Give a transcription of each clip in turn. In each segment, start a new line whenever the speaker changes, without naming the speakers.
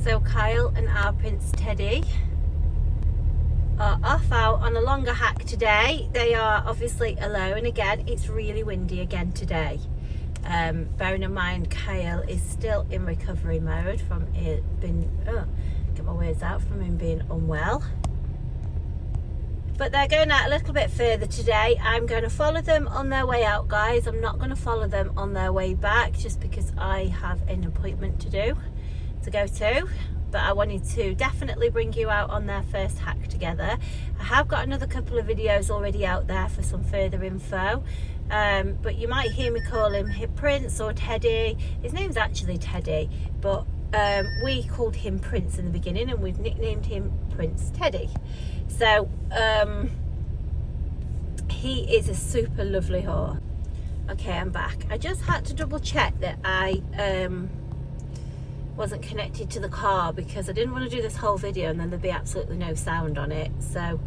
So Kyle and our Prince Teddy are off out on a longer hike today. They are obviously alone again. It's really windy again today. Bearing in mind Kyle is still in recovery mode from it being, get my words out, from him being unwell. But they're going out a little bit further today. I'm going to follow them on their way out, guys. I'm not going to follow them on their way back just because I have an appointment to go to. But I wanted to definitely bring you out on their first hack together. I have got another couple of videos already out there for some further info. But you might hear me call him Prince or Teddy. His name's actually Teddy, but we called him Prince in the beginning and we've nicknamed him Prince Teddy. So he is a super lovely horse. Okay, I'm back. I just had to double check that I wasn't connected to the car because I didn't want to do this whole video and then there'd be absolutely no sound on it. So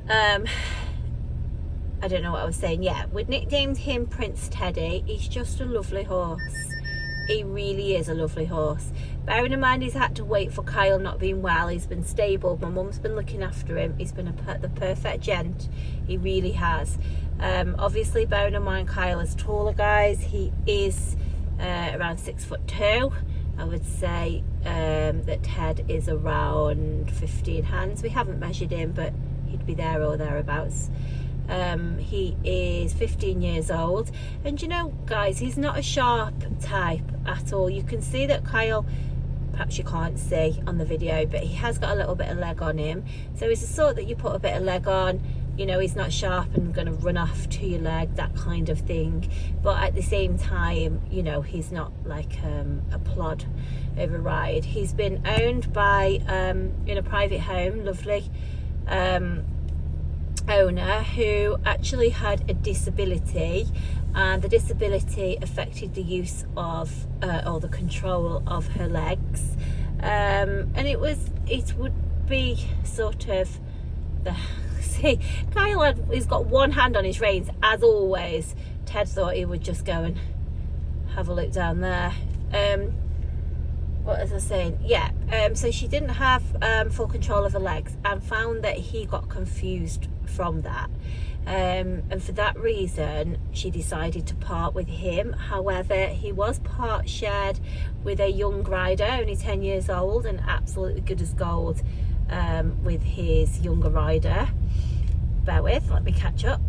I don't know what I was saying. Yeah, we nicknamed him Prince Teddy. He's just a lovely horse. He really is a lovely horse. Bearing in mind he's had to wait for Kyle not being well. He's been stable. My mum's been looking after him. He's been the perfect gent. He really has. Obviously, bearing in mind Kyle is taller, guys. He is around 6'2". I would say that Ted is around 15 hands. We haven't measured him, but he'd be there or thereabouts. He is 15 years old, and you know, guys, he's not a sharp type at all. You can see that Kyle, perhaps you can't see on the video, but he has got a little bit of leg on him. So he's the sort that you put a bit of leg on, you know, he's not sharp and going to run off to your leg, that kind of thing. But at the same time, you know, he's not like a plod of a ride. He's been owned by in a private home, lovely owner who actually had a disability, and the disability affected the use of or the control of her legs, and it would be sort of the see, Kyle he's got one hand on his reins as always. Ted thought he would just go and have a look down there. What was I saying? Yeah, so she didn't have full control of her legs and found that he got confused from that, and for that reason she decided to part with him. However, he was part shared with a young rider, only 10 years old, and absolutely good as gold with his younger rider. Bear with, let me catch up.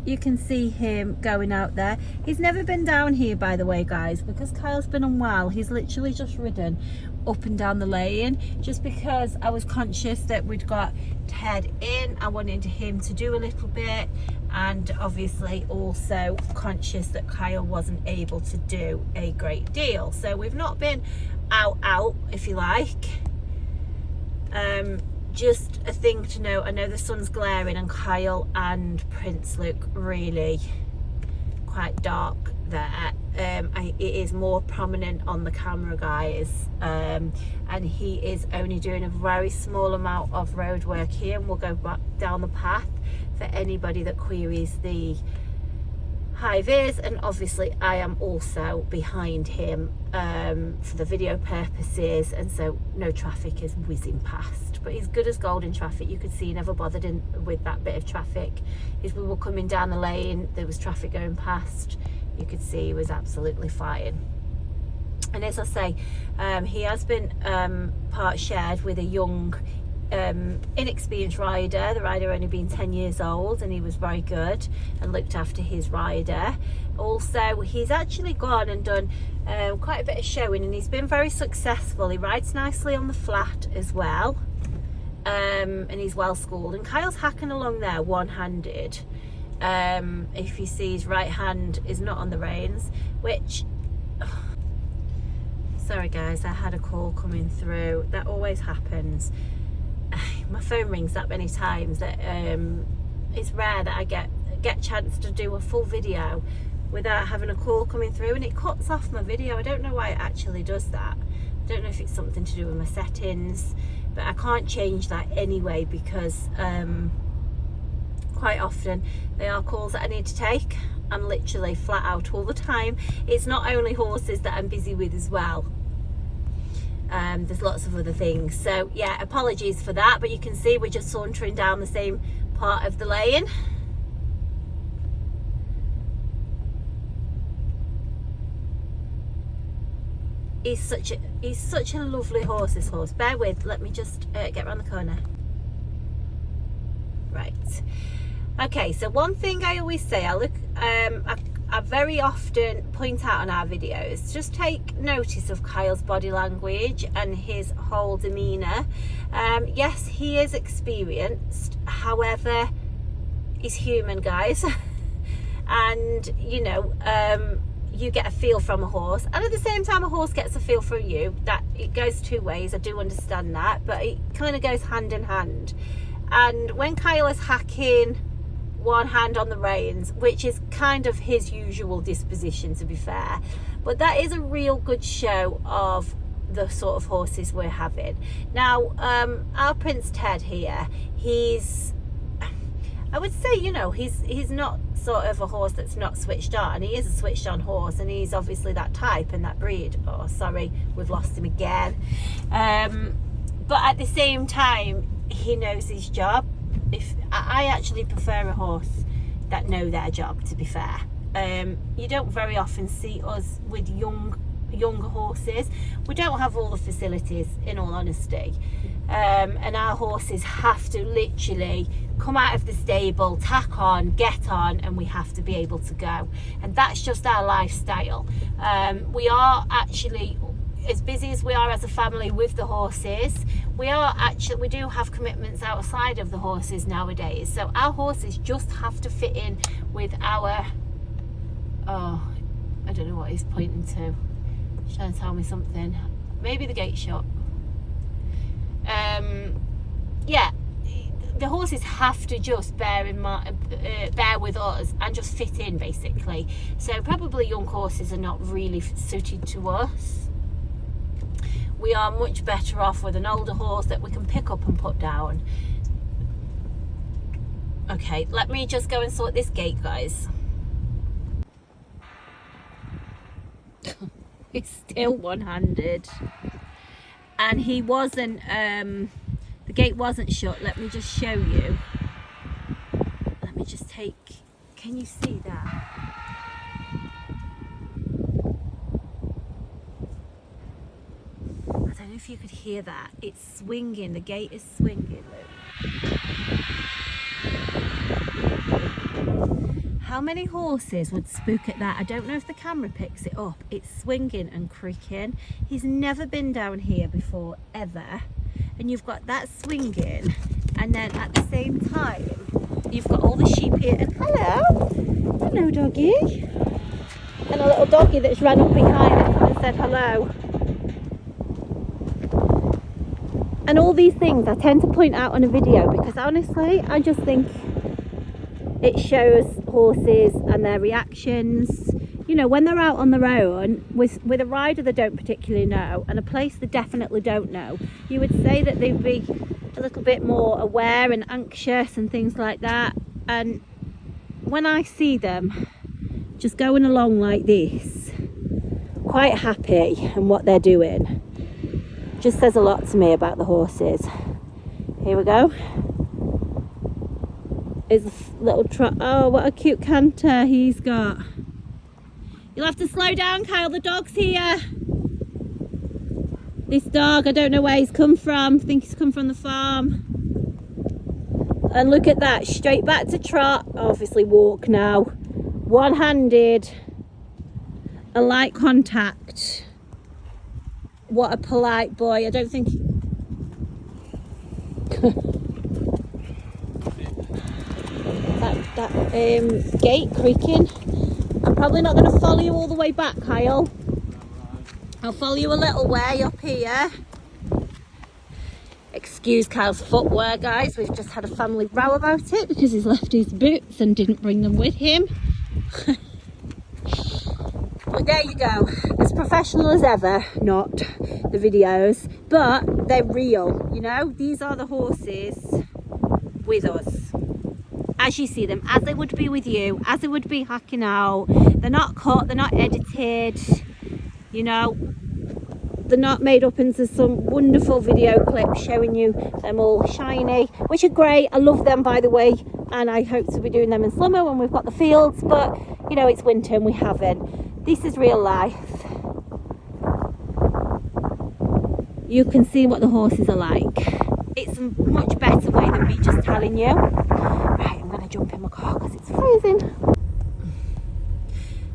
You can see him going out there. He's never been down here, by the way, guys, because Kyle's been unwell. He's literally just ridden up and down the lane just because I was conscious that we'd got Ted in. I wanted him to do a little bit, and obviously also conscious that Kyle wasn't able to do a great deal. So we've not been out, if you like. Just a thing to note, I know the sun's glaring and Kyle and Prince look really quite dark there. It is more prominent on the camera, guys, and he is only doing a very small amount of road work here, and we'll go back down the path for anybody that queries the high vis. And obviously I am also behind him for the video purposes, and so no traffic is whizzing past, but he's good as gold in traffic. You could see he never bothered with that bit of traffic. As we were coming down the lane, there was traffic going past, you could see he was absolutely fine. And as I say, he has been part shared with a young inexperienced rider, the rider only being 10 years old, and he was very good and looked after his rider. Also, he's actually gone and done quite a bit of showing, and he's been very successful. He rides nicely on the flat as well, and he's well schooled. And Kyle's hacking along there one-handed. If you see, his right hand is not on the reins, which sorry guys, I had a call coming through. That always happens. My phone rings that many times that it's rare that I get a chance to do a full video without having a call coming through, and it cuts off my video. I don't know why it actually does that. I don't know if it's something to do with my settings, but I can't change that anyway because quite often they are calls that I need to take. I'm literally flat out all the time. It's not only horses that I'm busy with as well. There's lots of other things. So yeah, apologies for that, but you can see we're just sauntering down the same part of the lane. He's such a lovely horse, this horse. Bear with, let me just get around the corner. Right. Okay, so one thing I always say, I very often point out on our videos, just take notice of Kyle's body language and his whole demeanour. Yes, he is experienced, however, he's human, guys. And, you know, you get a feel from a horse, and at the same time a horse gets a feel from you. That it goes two ways, I do understand that, but it kind of goes hand in hand. And when Kyle is hacking one hand on the reins, which is kind of his usual disposition, to be fair, but that is a real good show of the sort of horses we're having now. Our Prince Ted here, he's, I would say, you know, he's not sort of a horse that's not switched on. He is a switched on horse, and he's obviously that type and that breed. Oh, sorry, we've lost him again. But at the same time, he knows his job. If I actually prefer a horse that know their job, to be fair. You don't very often see us with younger horses. We don't have all the facilities, in all honesty, and our horses have to literally come out of the stable, tack on, get on, and we have to be able to go. And that's just our lifestyle. We are actually, as busy as we are as a family with the horses, we do have commitments outside of the horses nowadays. So our horses just have to fit in with our, oh, I don't know what he's pointing to. He's trying to tell me something. Maybe the gate shut. Yeah, the horses have to just bear with us and just fit in, basically. So probably young horses are not really suited to us. We are much better off with an older horse that we can pick up and put down. Okay, let me just go and sort this gate, guys. He's still one-handed, and he wasn't, the gate wasn't shut. Let me just show you. Let me just take, can you see that? I don't know if you could hear that. It's swinging, the gate is swinging. Look. How many horses would spook at that? I don't know if the camera picks it up. It's swinging and creaking. He's never been down here before, ever. And you've got that swinging, and then at the same time you've got all the sheep here. And hello doggy, and a little doggy that's ran up behind it and said hello. And all these things I tend to point out on a video, because honestly I just think it shows horses and their reactions, you know, when they're out on their own with a rider they don't particularly know and a place they definitely don't know. You would say that they'd be a little bit more aware and anxious and things like that. And when I see them just going along like this, quite happy in what they're doing, just says a lot to me about the horses. Here we go. Is a little trot. Oh, what a cute canter he's got. You'll have to slow down, Kyle, the dog's here. This dog, I don't know where he's come from. I think he's come from the farm. And look at that, straight back to trot. Obviously walk now. One-handed. A light contact. What a polite boy. I don't think... that gate creaking. I'm probably not going to follow you all the way back, Kyle. I'll follow you a little way up here. Excuse Kyle's footwear, guys. We've just had a family row about it because he's left his boots and didn't bring them with him. But there you go. As professional as ever, not the videos, but they're real, you know. These are the horses with us, as you see them, as they would be with you, as they would be hacking out. They're not cut, they're not edited, you know. the knot made up into some wonderful video clips showing you them all shiny, which are great. I love them, by the way, and I hope to be doing them in summer when we've got the fields, but you know, it's winter and we haven't. This is real life. You can see what the horses are like. It's a much better way than me just telling you. Right, I'm going to jump in my car because it's freezing.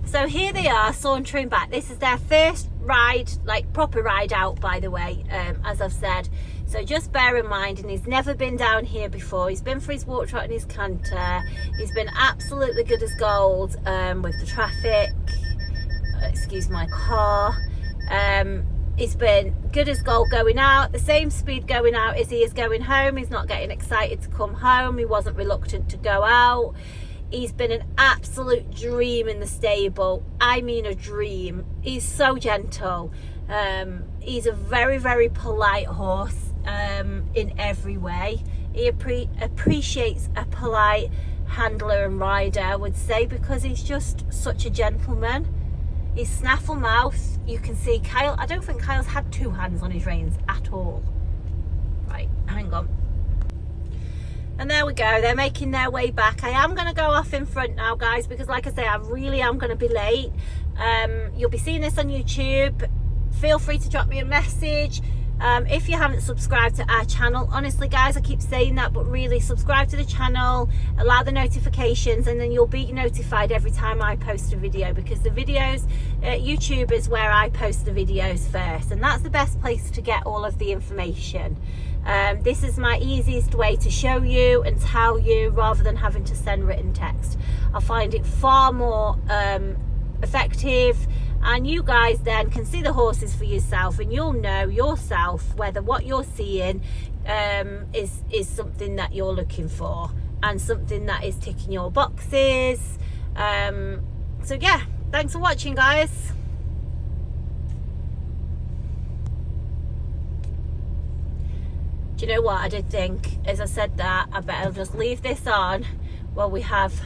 So here they are, sauntering back. This is their first ride, like proper ride out, by the way, as I've said. So just bear in mind, and he's never been down here before. He's been for his walk, trot and his canter. He's been absolutely good as gold with the traffic. Excuse my car. He's been good as gold going out, the same speed going out as he is going home. He's not getting excited to come home. He wasn't reluctant to go out. He's been an absolute dream in the stable. I mean a dream. He's so gentle. He's a very, very polite horse in every way. He appreciates a polite handler and rider, I would say, because he's just such a gentleman. His snaffle mouth, you can see Kyle. I don't think Kyle's had two hands on his reins at all. Right, hang on. And there we go, they're making their way back. I am going to go off in front now, guys, because like I say, I really am going to be late. You'll be seeing this on YouTube. Feel free to drop me a message. If you haven't subscribed to our channel, honestly guys, I keep saying that, but really subscribe to the channel, allow the notifications, and then you'll be notified every time I post a video, because the videos, YouTube is where I post the videos first, and that's the best place to get all of the information. This is my easiest way to show you and tell you, rather than having to send written text. I find it far more effective, and you guys then can see the horses for yourself, and you'll know yourself whether what you're seeing is something that you're looking for and something that is ticking your boxes. So yeah, thanks for watching, guys. Do you know what I did think? As I said that, I better just leave this on while we have